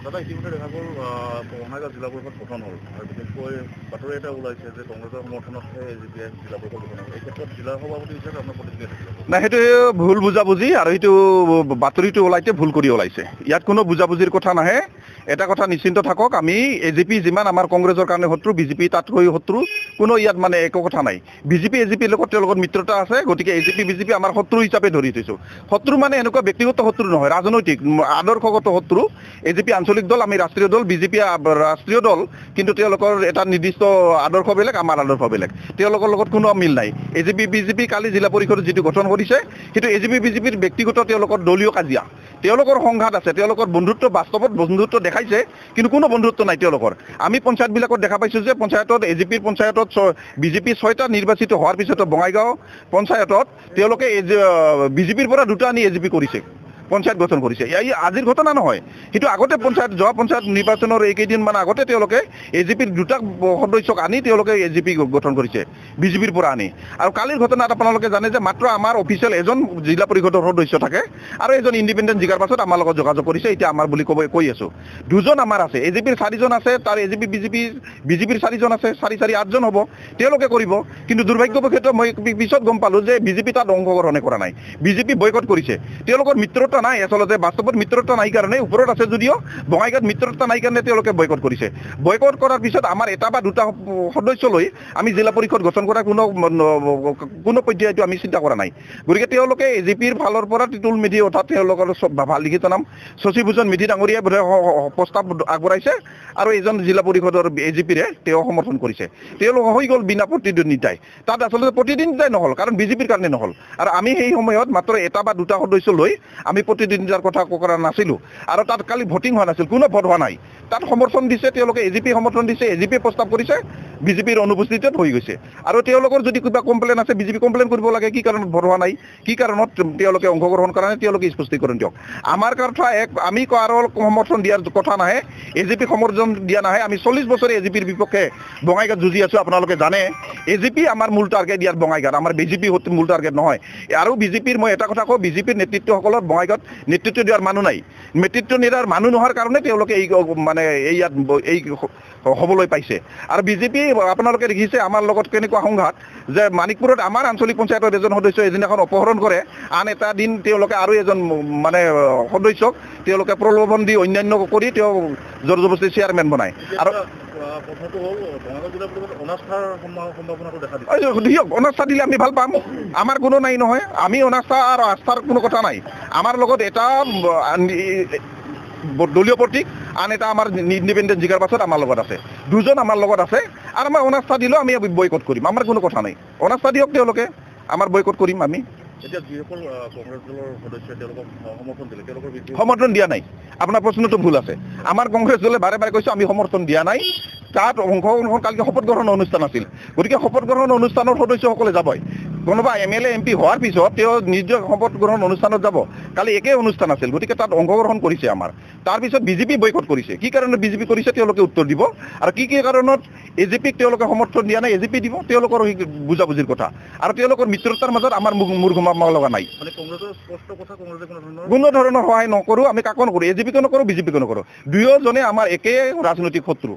দাদা ইতিমধ্যে দেখা গ'ল বঙাইগাঁও জিলা পৰিষদ গঠন হ'ল আৰু বিশেষকৈ বাতৰি এটা ওলাইছে যে কংগ্ৰেছৰ সমৰ্থনতহে এজিপিয়ে জিলা পৰিষদ গঠন হ'ল। এই ক্ষেত্ৰত জিলা সভাপতি হিচাপে আপোনাৰ প্ৰতিক্ৰিয়া থাকিব? না, সেইটো ভুল বুজাবুজি আৰু সেইটো বাতৰিটো ওলাইছে ভুল কৰি ওলাইছে। ইয়াত কোনো বুজাবুজিৰ কথা নাহে। এটা কথা নিশ্চিন্ত থাকক, আমি এজিপি যিমান আমাৰ কংগ্ৰেছৰ কাৰণে শত্ৰু, বিজেপি তাতকৈ শত্ৰু, কোনো ইয়াত মানে একো কথা নাই। বিজেপি এজিপিৰ লগত তেওঁলোকৰ মিত্ৰতা আছে, গতিকে এজিপি বিজেপি আমাৰ শত্ৰু হিচাপে ধৰি থৈছোঁ। শত্ৰু মানে এনেকুৱা ব্যক্তিগত শত্ৰু নহয়, ৰাজনৈতিক আদৰ্শগত শত্ৰু। এজিপি আঞ্চলিক দল, আমি ৰাষ্ট্ৰীয় দল, বিজেপি ৰাষ্ট্ৰীয় দল, কিন্তু তেওঁলোকৰ এটা নিৰ্দিষ্ট আদৰ্শ বেলেগ, আমাৰ আদৰ্শ বেলেগ। তেওঁলোকৰ লগত কোনো মিল নাই। এজিপি বিজেপি কালি জিলা পৰিষদ যিটো গঠন কৰিছে, সেইটো এজিপি বিজেপিৰ ব্যক্তিগত তেওঁলোকৰ দলীয় কাজিয়া, তেওঁলোকৰ সংঘাত আছে, তেওঁলোকৰ বন্ধুত্ব, বাস্তৱত বন্ধুত্ব দেখাইছে, কিন্তু কোনো বন্ধুত্ব নাই তেওঁলোকৰ। আমি পঞ্চায়তবিলাকত দেখা পাইছোঁ যে পঞ্চায়তত এজিপিৰ পঞ্চায়তত বিজেপি 6টা নিৰ্বাচিত হোৱাৰ পিছতো বঙাইগাঁও পঞ্চায়তত তেওঁলোকে বিজেপিৰ পৰা 2টা আনি এজিপি কৰিছে, পঞ্চায়ত গঠন কৰিছে। এই আজিৰ ঘটনা নহয়, সেইটো আগতে যোৱা পঞ্চায়ত নিৰ্বাচনৰ এইকেইদিনমান আগতে তেওঁলোকে এজিপিৰ 2টা সদস্যক আনি তেওঁলোকে এজিপি গঠন কৰিছে, বিজেপিৰ পৰা আনি। আৰু কালিৰ ঘটনাত আপোনালোকে জানে যে মাত্ৰ আমাৰ অফিচিয়েল এজন জিলা পৰিষদৰ সদস্য থাকে আৰু এজন ইণ্ডিপেণ্ডেণ্ট জিকাৰ পাছত আমাৰ লগত যোগাযোগ কৰিছে। এতিয়া আমাৰ বুলি কৈ আছোঁ, 2জন আমাৰ আছে, এজিপিৰ 4জন আছে, তাৰ এজিপি বিজেপিৰ 4জন আছে, 4 8জন হ'ব, তেওঁলোকে কৰিব। কিন্তু দুৰ্ভাগ্যবশতঃ মই পিছত গম পালোঁ যে বিজেপি তাত অংশগ্ৰহণে কৰা নাই, বিজেপি বয়কট কৰিছে। তেওঁলোকৰ মিত্ৰতা নাই, আচলতে বাস্তৱত মিত্ৰতা নাই কাৰণে, ওপৰত আছে যদিও বঙাইগাঁৱত মিত্ৰতা নাই কাৰণে তেওঁলোকে বয়কট কৰিছে। বয়কট কৰাৰ পিছত আমাৰ 1 বা 2টা সদস্য লৈ আমি জিলা পৰিষদ গঠন কৰাৰ কোনো পৰ্যায়টো আমি চিন্তা কৰা নাই। গতিকে তেওঁলোকে এজিপিৰ ফালৰ পৰা টিতুল মেধি অৰ্থাৎ তেওঁলোকৰ ভাল লিখিত নাম শশীভূষণ মেধি ডাঙৰীয়াই প্ৰস্তাৱ আগবঢ়াইছে আৰু এজন জিলা পৰিষদৰ এজিপিৰে তেওঁ সমৰ্থন কৰিছে। তেওঁলোক হৈ গ'ল বিনা প্ৰতিদ্বন্দ্বিতাই। তাত আচলতে প্ৰতিদ্বন্দ্বিতাই নহ'ল, কাৰণ বিজেপিৰ কাৰণে নহ'ল। আৰু আমি সেই সময়ত মাত্ৰ 1 বা 2টা সদস্য লৈ আমি প্ৰতিদ্বন্দ্বিতাৰ কথা কৰা নাছিলোঁ। আৰু তাত কালি ভোটিং হোৱা নাছিল, কোনো ভোট হোৱা নাই। তাত সমৰ্থন দিছে তেওঁলোকে, এজিপি সমৰ্থন দিছে, এজিপি প্ৰস্তাৱ কৰিছে, বিজেপিৰ অনুপস্থিতিত হৈ গৈছে। আৰু তেওঁলোকৰ যদি কিবা কমপ্লেইন আছে, বিজেপি কমপ্লেইন কৰিব লাগে, কি কাৰণত ভোট হোৱা নাই, কি কাৰণত তেওঁলোকে অংশগ্ৰহণ কৰা নাই, তেওঁলোকে স্পষ্টীকৰণ দিয়ক। আমাৰ কথা আমি কাৰো সমৰ্থন দিয়াৰ কথা নাহে, এজিপি সমৰ্থন দিয়া নাহে। আমি 40 বছৰে এজিপিৰ বিপক্ষে বঙাইগাঁৱত যুঁজি আছোঁ, আপোনালোকে জানে। এজিপি আমাৰ মূল টাৰ্গেট ইয়াত বঙাইগাঁৱত, আমাৰ বিজেপি মূল টাৰ্গেট নহয়। আৰু বিজেপিৰ মই এটা কথা কওঁ, বিজেপিৰ নেতৃত্বসকলৰ বঙাইগাঁৱত নেতৃত্ব দিয়াৰ মানুহ নাই। নেতৃত্ব নিয়াৰ মানুহ নোহোৱাৰ কাৰণে তেওঁলোকে ইয়াত হ'বলৈ পাইছে। আৰু বিজেপি আপোনালোকে দেখিছে আমাৰ লগত কেনেকুৱা সংঘাত, যে মানিকপুৰত আমাৰ আঞ্চলিক পঞ্চায়তৰ এজন সদস্য এদিনাখন অপহৰণ কৰে, আন এটা দিন তেওঁলোকে আৰু এজন সদস্যক তেওঁলোকে প্ৰলোভন দি অন্যান্য কৰি তেওঁ জোৰ জবৰদস্তি চেয়াৰমেন বনায়। আৰু কথাটো হ'ল বঙাইগাঁও জিলা পৰিষদত অনাস্থাৰ সম্ভাৱনাটো দেখা দিছে। দিয়ক, অনাস্থা দিলে আমি ভাল পাম, আমাৰ কোনো নাই নহয়। আমি অনাস্থা আৰু আস্থাৰ কোনো কথা নাই। আমাৰ লগত এটা দলীয় প্ৰতীক, আন এটা আমাৰ ইণ্ডিপেণ্ডেণ্ট জিকাৰ পাছত আমাৰ লগত আছে, 2জন আমাৰ লগত আছে। আৰু আমাৰ অনাস্থা দিলেও আমি বয়কট কৰিম, আমাৰ কোনো কথা নাই। অনাস্থা দিয়ক তেওঁলোকে, আমাৰ বয়কট কৰিম আমি। এতিয়া যিসকল কংগ্ৰেছ দলৰ সদস্যই তেওঁলোকক সমৰ্থন দিলে, তেওঁলোকৰ সমৰ্থন দিয়া নাই। আপোনাৰ প্ৰশ্নটো ভুল আছে। আমাৰ কংগ্ৰেছ দলে বাৰে বাৰে কৈছোঁ আমি সমৰ্থন দিয়া নাই। তাত অংশগ্ৰহণ কালিকে শপত গ্ৰহণ অনুষ্ঠান আছিল, গতিকে শপত গ্ৰহণ অনুষ্ঠানৰ সদস্যসকলে যাবই। কোনোবা MLA MP হোৱাৰ পিছত তেওঁ নিজৰ শপত গ্ৰহণ অনুষ্ঠানত যাব, কালি একেই অনুষ্ঠান আছিল, গতিকে তাত অংশগ্ৰহণ কৰিছে আমাৰ। তাৰপিছত বিজেপি বয়কট কৰিছে, কি কাৰণত বিজেপি কৰিছে তেওঁলোকে উত্তৰ দিব। আৰু কি কাৰণত এজিপিক তেওঁলোকে সমৰ্থন দিয়া নাই, এজিপি দিব, তেওঁলোকৰ বুজাবুজিৰ কথা। আৰু তেওঁলোকৰ মিত্ৰতাৰ মাজত আমাৰ মূৰ ঘুমাব লগা নাই। কোনো ধৰণৰ সহায় নকৰোঁ, আমি কাকো নকৰোঁ, এজিপিকো নকৰোঁ, বিজেপিকো নকৰোঁ। 2জনে আমাৰ একে ৰাজনৈতিক শত্ৰু।